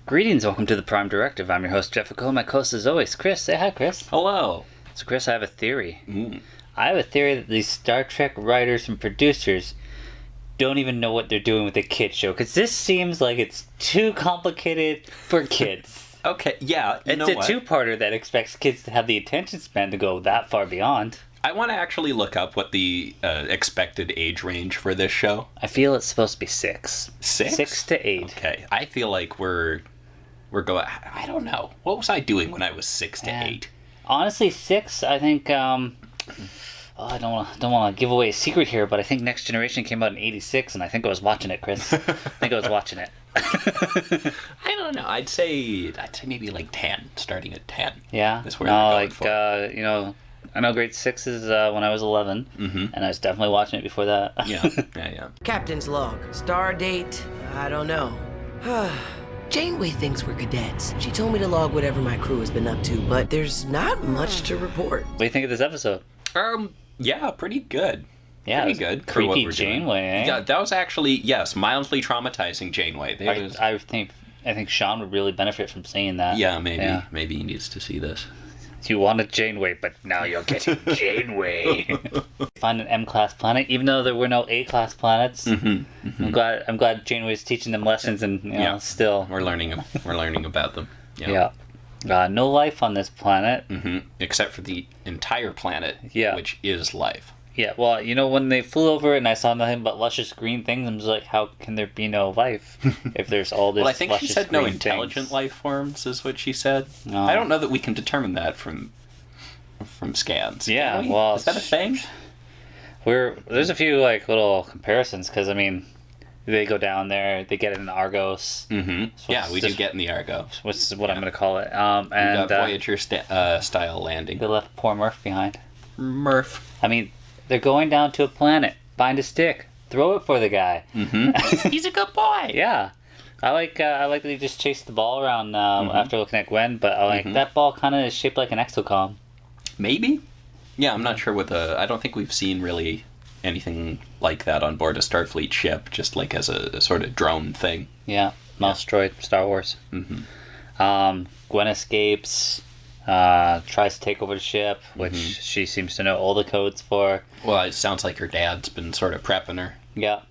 Greetings, welcome to the Prime Directive. I'm your host, Jefficho. My co-host is always Chris. Say hi, Chris. Hello. So, Chris, I have a theory. I have a theory that these Star Trek writers and producers don't even know what they're doing with the kid show, because this seems like it's too complicated for kids. Okay, yeah, It's a two-parter that expects kids to have the attention span to go that far beyond. I want to actually look up what the expected age range for this show. I feel it's supposed to be 6. 6? 6 to 8. Okay, I feel like we're going... I don't know. What was I doing when I was 6 to 8? Honestly, 6, I think... I don't want to give away a secret here, but I think Next Generation came out in 86, and I think I was watching it, Chris. I think I was watching it. I don't know. I'd say maybe like 10, starting at 10. Yeah? That's where they're going for. I know grade 6 is when I was 11, and I was definitely watching it before that. Yeah. Captain's log. Star date, I don't know. Chainwave thinks we're cadets. She told me to log whatever my crew has been up to, but there's not much to report. What do you think of this episode? Yeah, pretty good. Yeah, pretty good. Creepy Chainwave, eh? Yeah, that was actually, yes, mildly traumatizing Chainwave. I think Sean would really benefit from seeing that. Yeah, maybe. Yeah. Maybe he needs to see this. You wanted Chainwave, but now you're getting Chainwave. Find an M-class planet, even though there were no A-class planets. I'm glad Chainwave's teaching them lessons, and still we're learning about them. Yeah. No life on this planet. Except for the entire planet, which is life. Yeah, well, when they flew over and I saw nothing but luscious green things, I'm just like, how can there be no life if there's all this? Well, I think she said no intelligent things. Life forms is what she said. No. I don't know that we can determine that from scans. Yeah, well, is that a thing? There's a few little comparisons, because they go down there, they get in Argos. Yeah, we do get in the Argos. What's what I'm going to call it? And we got Voyager style landing. They left poor Murph behind. Murph. They're going down to a planet. Find a stick. Throw it for the guy. He's a good boy. Yeah. I like that he just chased the ball around after looking at Gwen, but I like that ball kind of is shaped like an exocom. Maybe? Yeah, I'm not sure I don't think we've seen really anything like that on board a Starfleet ship, just like as a sort of drone thing. Yeah. Mouse droid, Star Wars. Gwen escapes. Tries to take over the ship, which she seems to know all the codes for. Well, it sounds like her dad's been sort of prepping her. Yeah.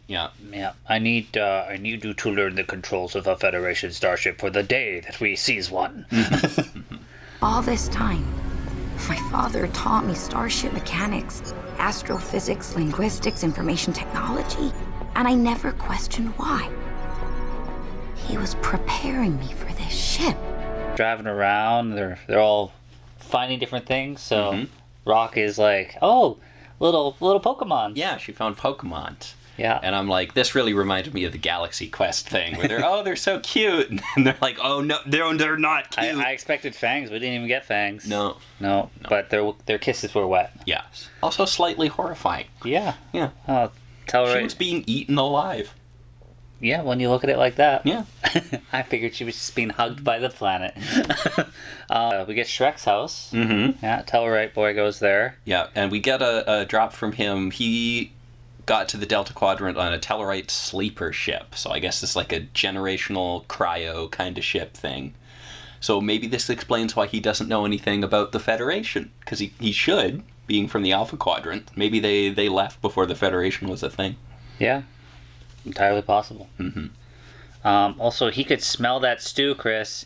I need you to learn the controls of a Federation starship for the day that we seize one. All this time, my father taught me starship mechanics, astrophysics, linguistics, information technology, and I never questioned why. He was preparing me for this ship. Driving around, they're all finding different things. So Rock is like, oh, little Pokemon. Yeah, she found Pokemon. Yeah, and I'm like, this really reminded me of the Galaxy Quest thing, where they're so cute, and they're like, oh no, they're not cute. I expected fangs. We didn't even get fangs. No. But their kisses were wet. Yeah, also slightly horrifying. Yeah. She was being eaten alive. Yeah, when you look at it like that. Yeah. I figured she was just being hugged by the planet. We get Shrek's house. Yeah, Tellarite boy goes there. Yeah, and we get a drop from him. He got to the Delta Quadrant on a Tellarite sleeper ship. So I guess it's like a generational cryo kind of ship thing. So maybe this explains why he doesn't know anything about the Federation. Because he should, being from the Alpha Quadrant. Maybe they left before the Federation was a thing. Yeah. Entirely possible. Also, he could smell that stew, Chris,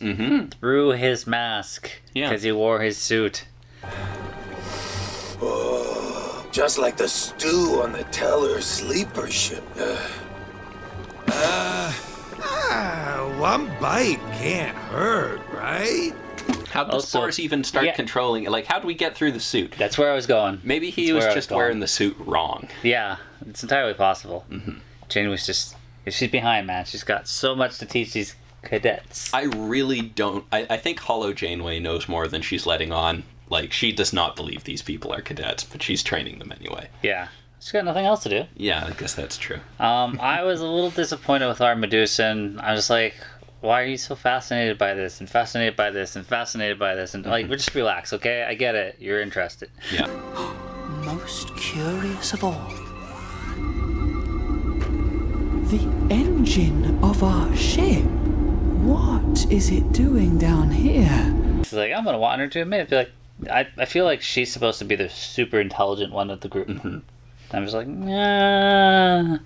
through his mask because he wore his suit. Oh, just like the stew on the Teller sleeper ship. One bite can't hurt, right? How'd the spores even start controlling it? Like, how'd we get through the suit? That's where I was going. Maybe he was just wearing the suit wrong. Yeah, it's entirely possible. Jane was she's behind, man. She's got so much to teach these cadets. I really don't. I think Hollow Janeway knows more than she's letting on. Like, she does not believe these people are cadets, but she's training them anyway. Yeah. She's got nothing else to do. Yeah, I guess that's true. I was a little disappointed with our Medusan. I was like, why are you so fascinated by this, and fascinated by this, and fascinated by this? And we're just relax, okay? I get it. You're interested. Yeah. Most curious of all. The engine of our ship. What is it doing down here? She's like, I'm gonna want her to admit. Be like, I feel like she's supposed to be the super intelligent one of the group. Mm-hmm. I'm just like, nah.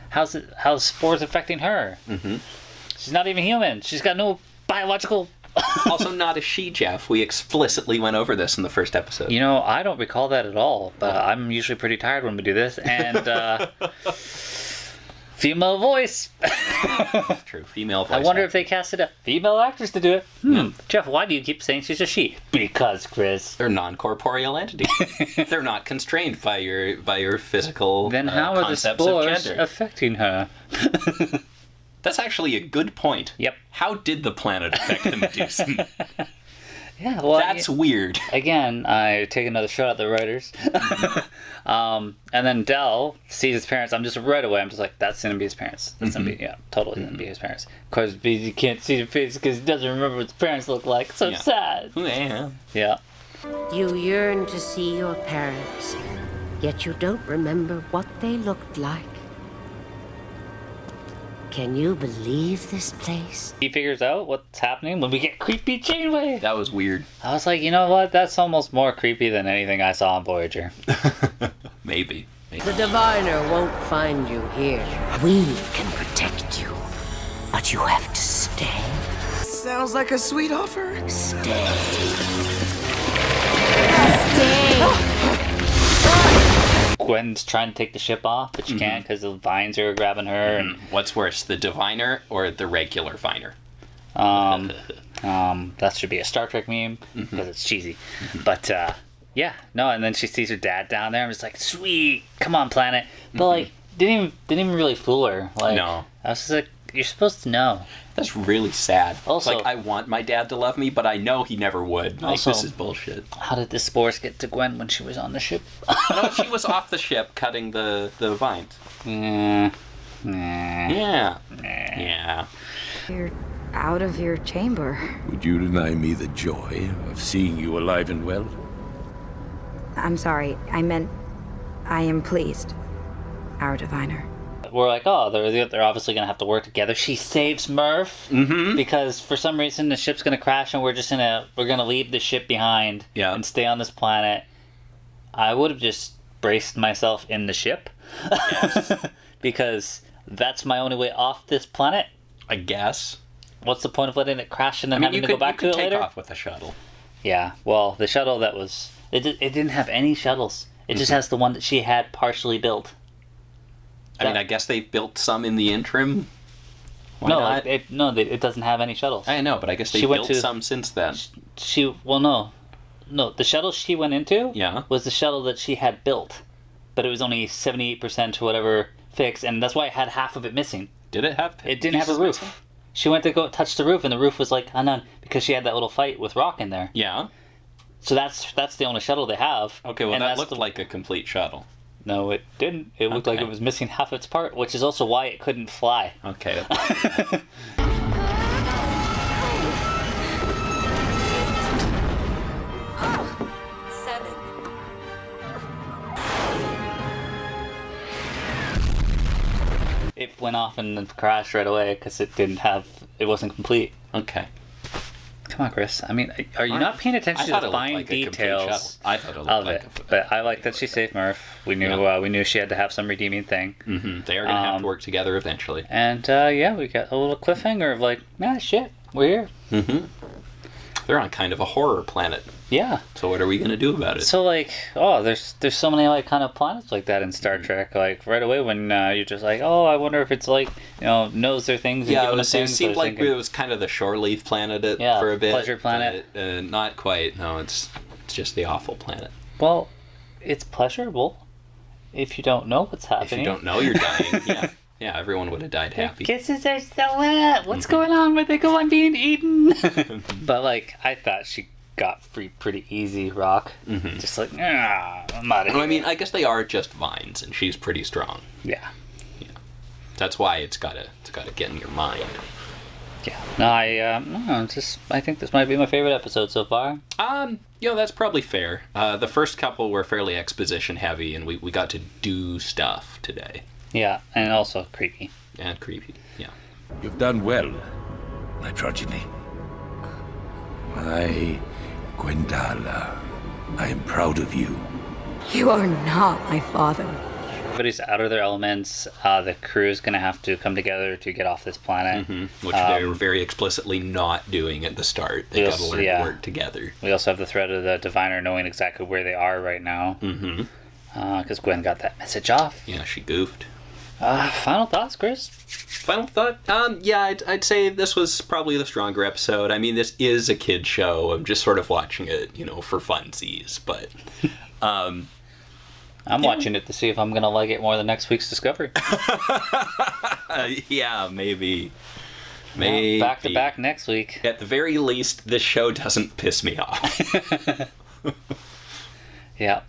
How's spores affecting her? Mm-hmm. She's not even human. She's got no biological. Also, not a she, Jeff. We explicitly went over this in the first episode. You know, I don't recall that at all. But I'm usually pretty tired when we do this, and female voice. True, female voice. I wonder if they casted a female actress to do it. Jeff, why do you keep saying she's a she? Because, Chris. They're non-corporeal entities. They're not constrained by your physical Then how are the concepts of spores gender. affecting her? That's actually a good point. Yep. How did the planet affect the Medusan? Yeah, well, That's weird. again, I take another shot at the writers. And then Del sees his parents. I'm just like, that's gonna be his parents. That's gonna be, totally gonna be his parents. Because you can't see their face because he doesn't remember what his parents look like. So Yeah. sad. Yeah. Yeah. You yearn to see your parents, yet you don't remember what they looked like. Can you believe this place? He figures out what's happening when we get creepy Chainwave. That was weird. I was like, you know what? That's almost more creepy than anything I saw on Voyager. Maybe. The diviner won't find you here. We can protect you, but you have to stay. Sounds like a sweet offer. Stay. Stay. Gwen's trying to take the ship off, but she can't because the vines are grabbing her. And What's worse, the diviner or the regular viner? that should be a Star Trek meme because it's cheesy. But yeah, no. And then she sees her dad down there. I'm just like, sweet, come on, planet. But like, didn't even really fool her. Like, No. I was just like, you're supposed to know. That's really sad. Also- like, I want my dad to love me, but I know he never would. Like, Also- this is bullshit. How did the spores get to Gwen when she was on the ship? No, she was off the ship cutting the vines. Nah. Yeah. Yeah. You're out of your chamber. Would you deny me the joy of seeing you alive and well? I'm sorry. I meant I am pleased. Our diviner. We're like, oh, they're obviously gonna have to work together. She saves Murph because for some reason the ship's gonna crash and we're gonna leave the ship behind and stay on this planet. I would have just braced myself in the ship because that's my only way off this planet. I guess. What's the point of letting it crash and then having to go back to it take later? off with a shuttle. Yeah, well, the shuttle it didn't have any shuttles. It just has the one that she had partially built. I mean, I guess they built some in the interim. Why not? It doesn't have any shuttles. I know, but I guess they built some since then. No, the shuttle she went into Yeah. was the shuttle that she had built, but it was only 78% or whatever fixed, and that's why it had half of it missing. Did it have? It didn't have a pieces roof. missing? She went to go touch the roof, and the roof was like undone because she had that little fight with Rock in there. Yeah. So that's the only shuttle they have. Okay, well, and that that's looked like a complete shuttle. No, it didn't. It looked like Okay. it was missing half its part, which is also why it couldn't fly. Okay. It went off and then crashed right away because it wasn't complete. Okay. Come on, Chris. I mean, are you not paying attention to the fine details I thought it looked of like it? But I like that she saved Murph. We knew she had to have some redeeming thing. They are going to have to work together eventually. And we got a little cliffhanger of like, shit, we're here. They're on kind of a horror planet. Yeah. So what are we going to do about it? So like, there's so many like kind of planets like that in Star Trek. Like right away when you're just like, I wonder if it's like knows their things. Yeah, and it seemed like it was kind of the shore leave planet for a bit. Pleasure planet. But, not quite. No, it's just the awful planet. Well, it's pleasurable if you don't know what's happening. If you don't know, you're dying. Yeah, everyone would have died happy. Kisses are so wet. What's going on? Where they go on being eaten? But like, I thought she got free pretty easy, Rock. Just like, I'm out of here. I mean, I guess they are just vines, and she's pretty strong. Yeah. That's why it's gotta get in your mind. Yeah. No, I think this might be my favorite episode so far. That's probably fair. The first couple were fairly exposition heavy, and we got to do stuff today. Yeah, and also creepy. And creepy, yeah. You've done well. my progeny. I, Gwendala, I am proud of you. You are not my father. Everybody's out of their elements. The crew's going to have to come together to get off this planet. Which they were very explicitly not doing at the start. They got to learn to work together. We also have the threat of the Diviner knowing exactly where they are right now. Because Gwen got that message off. Yeah, she goofed. Final thoughts, Chris? Final thought? Yeah, I'd say this was probably the stronger episode. I mean, this is a kid show. I'm just sort of watching it, for funsies. But I'm watching it to see if I'm going to like it more than next week's Discovery. Yeah, maybe. Maybe. Back to back next week. At the very least, this show doesn't piss me off. Yeah.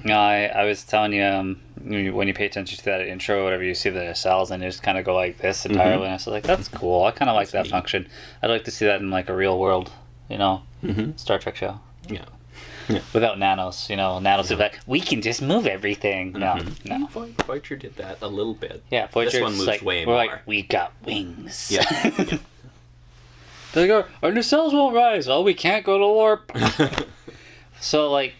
I was telling you, when you pay attention to that intro, whatever, you see the cells and they just kind of go like this entirely. And I was like, that's cool. I kind of like that function. I'd like to see that in like a real world, Star Trek show. Yeah. Without nanos, nanos are like, we can just move everything. No. Voyager did that a little bit. Yeah, Voyager this one moves like, way we're more. like, we got wings. Yeah. They go, our new cells won't rise. Oh, we can't go to warp. So, like,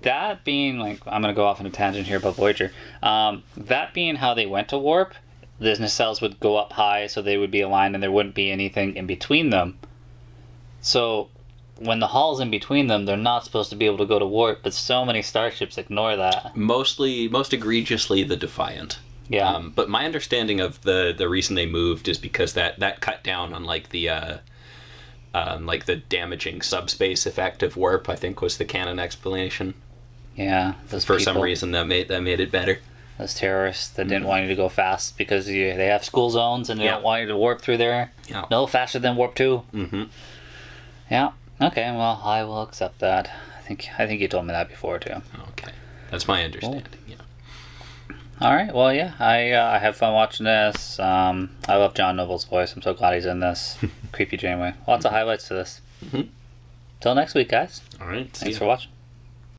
that being, like, I'm going to go off on a tangent here about Voyager. That being how they went to warp, the nacelles would go up high so they would be aligned and there wouldn't be anything in between them. So when the hull's in between them, they're not supposed to be able to go to warp, but so many starships ignore that. Most egregiously, the Defiant. Yeah. But my understanding of the reason they moved is because that cut down on like the damaging subspace effect of warp, I think was the canon explanation. Yeah. For some reason that made it better. Those terrorists that didn't want you to go fast because they have school zones and they don't want you to warp through there. Yeah. No faster than warp 2. Yeah. Okay, well, I will accept that. I think you told me that before too. Okay. That's my understanding. Cool. Yeah. All right. Well, yeah, I have fun watching this. I love John Noble's voice. I'm so glad he's in this. Creepy Janeway. Lots of highlights to this. Till next week, guys. All right. Thanks for watching.